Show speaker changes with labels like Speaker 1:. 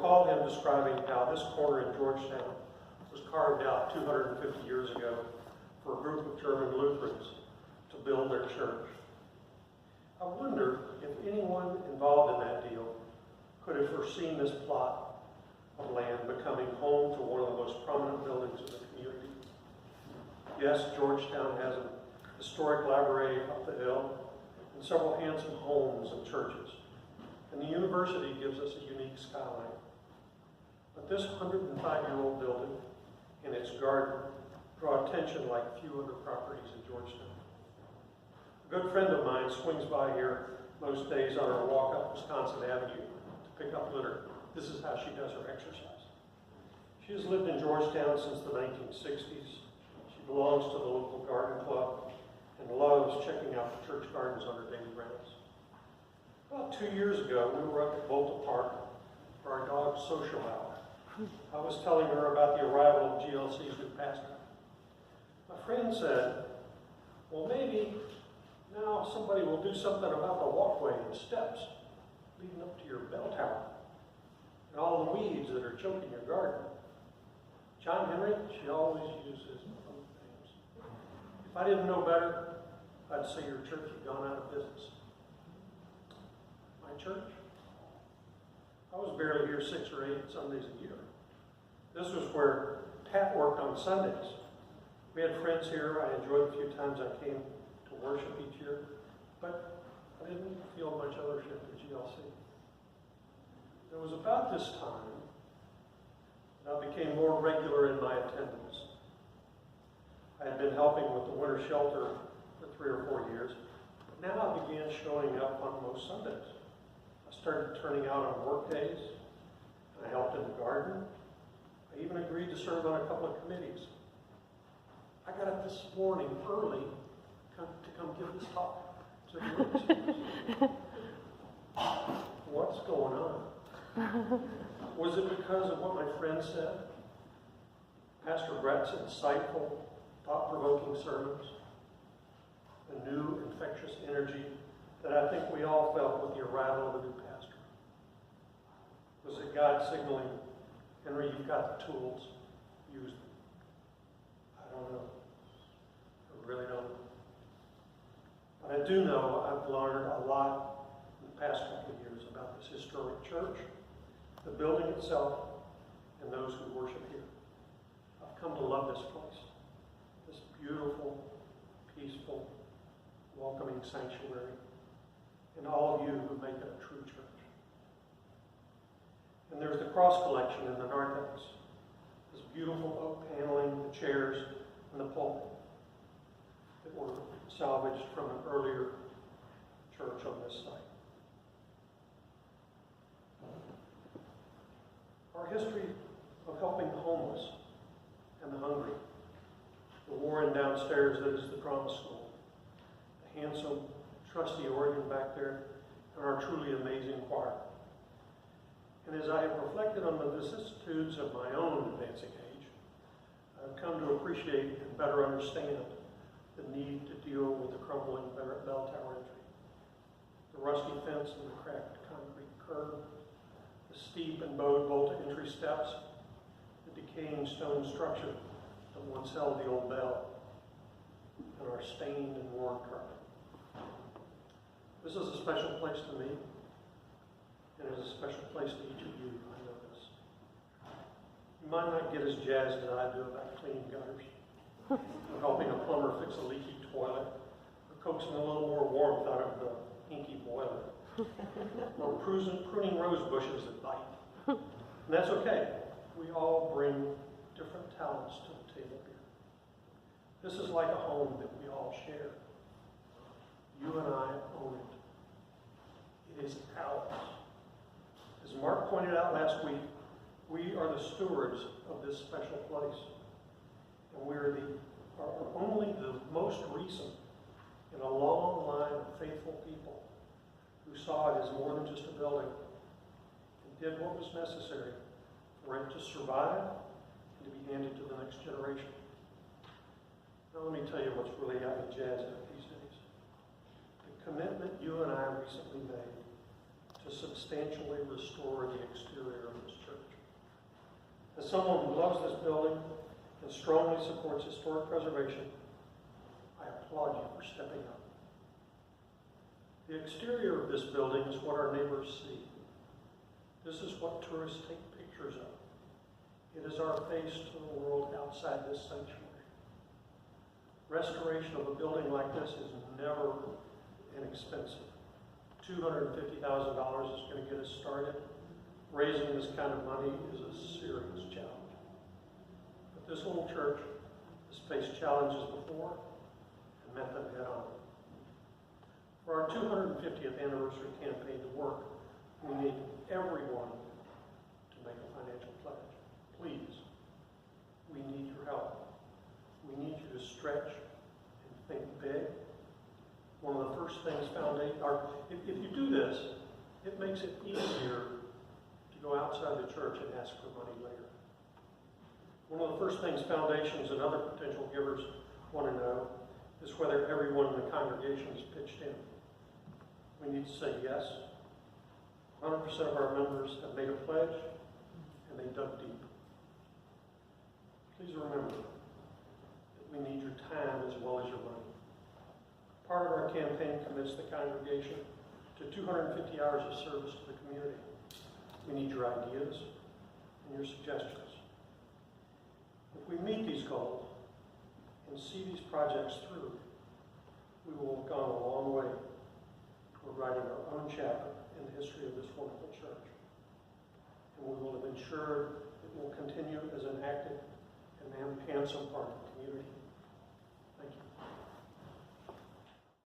Speaker 1: recall him describing how this corner in Georgetown was carved out 250 years ago for a group of German Lutherans to build their church. I wonder if anyone involved in that deal could have foreseen this plot of land becoming home to one of the most prominent buildings in the community. Yes, Georgetown has a historic library up the hill and several handsome homes and churches. And the university gives us a unique skyline. But this 105-year-old building and its garden draw attention like few other properties in Georgetown. A good friend of mine swings by here most days on her walk up Wisconsin Avenue to pick up litter. This is how she does her exercise. She has lived in Georgetown since the 1960s. She belongs to the local garden club and loves checking out the church gardens on her daily rounds. About 2 years ago, we were up at Volta Park for our dog's social hour. I was telling her about the arrival of GLC's new pastor. My friend said, well, maybe now somebody will do something about the walkway and steps leading up to your bell tower and all the weeds that are choking your garden. John Henry, she always uses those names. If I didn't know better, I'd say your church had gone out of business. My church? I was barely here 6 or 8 Sundays a year. This was where Pat worked on Sundays. We had friends here. I enjoyed the few times I came to worship each year, but I didn't feel much ownership of GLC. It was about this time that I became more regular in my attendance. I had been helping with the winter shelter for 3 or 4 years, but now I began showing up on most Sundays. I started turning out on work days, and I helped in the garden. I even agreed to serve on a couple of committees. I got up this morning early to come give this talk to the groups. What's going on? Was it because of what my friend said? Pastor Brett's insightful, thought-provoking sermons, a new infectious energy that I think we all felt with the arrival of a new pastor? Was it God signaling, Henry, you've got the tools, use them? I don't know. I really don't know. But I do know I've learned a lot in the past couple of years about this historic church, the building itself, and those who worship here. I've come to love this place, this beautiful, peaceful, welcoming sanctuary, and all of you who make it a true church. And there's the cross collection in the narthex, this beautiful oak paneling, the chairs, and the pulpit that were salvaged from an earlier church on this site. Our history of helping the homeless and the hungry, the warren downstairs that is the drama school, the handsome, trusty organ back there, and our truly amazing choir. And as I have reflected on the vicissitudes of my own advancing age, I've come to appreciate and better understand the need to deal with the crumbling bell tower entry, the rusty fence and the cracked concrete curb, the steep and bowed Volta entry steps, the decaying stone structure that once held the old bell, and our stained and worn carpet. This is a special place to me, and it is a special place to each of you, I know this. You might not get as jazzed as I do about cleaning gutters, or helping a plumber fix a leaky toilet, or coaxing a little more warmth out of the inky boiler, or pruning rose bushes that bite. And that's okay. We all bring different talents to the table here. This is like a home that we all share. You and I own it. It is ours. As Mark pointed out last week, we are the stewards of this special place. And we are only the most recent in a long line of faithful people who saw it as more than just a building and did what was necessary for it to survive and to be handed to the next generation. Now let me tell you what's really got me jazzed up these days. The commitment you and I recently made to substantially restore the exterior of this church. As someone who loves this building and strongly supports historic preservation, I applaud you for stepping up. The exterior of this building is what our neighbors see. This is what tourists take pictures of. It is our face to the world outside this sanctuary. Restoration of a building like this is never inexpensive. $250,000 is going to get us started. Raising this kind of money is a serious challenge. But this little church has faced challenges before and met them head on. For our 250th anniversary campaign to work, we need everyone to make a financial pledge. Please, we need your help. We need you to stretch and think big. One of the first things if you do this, it makes it easier to go outside the church and ask for money later. One of the first things foundations and other potential givers want to know is whether everyone in the congregation is pitched in. We need to say yes. 100% of our members have made a pledge, and they dug deep. Please remember that we need your time as well as your money. Part of our campaign commits the congregation to 250 hours of service to the community. We need your ideas and your suggestions. If we meet these goals and see these projects through, we will have gone a long way toward writing our own chapter in the history of this wonderful church. And we will have ensured it will continue as an active and handsome part of the community.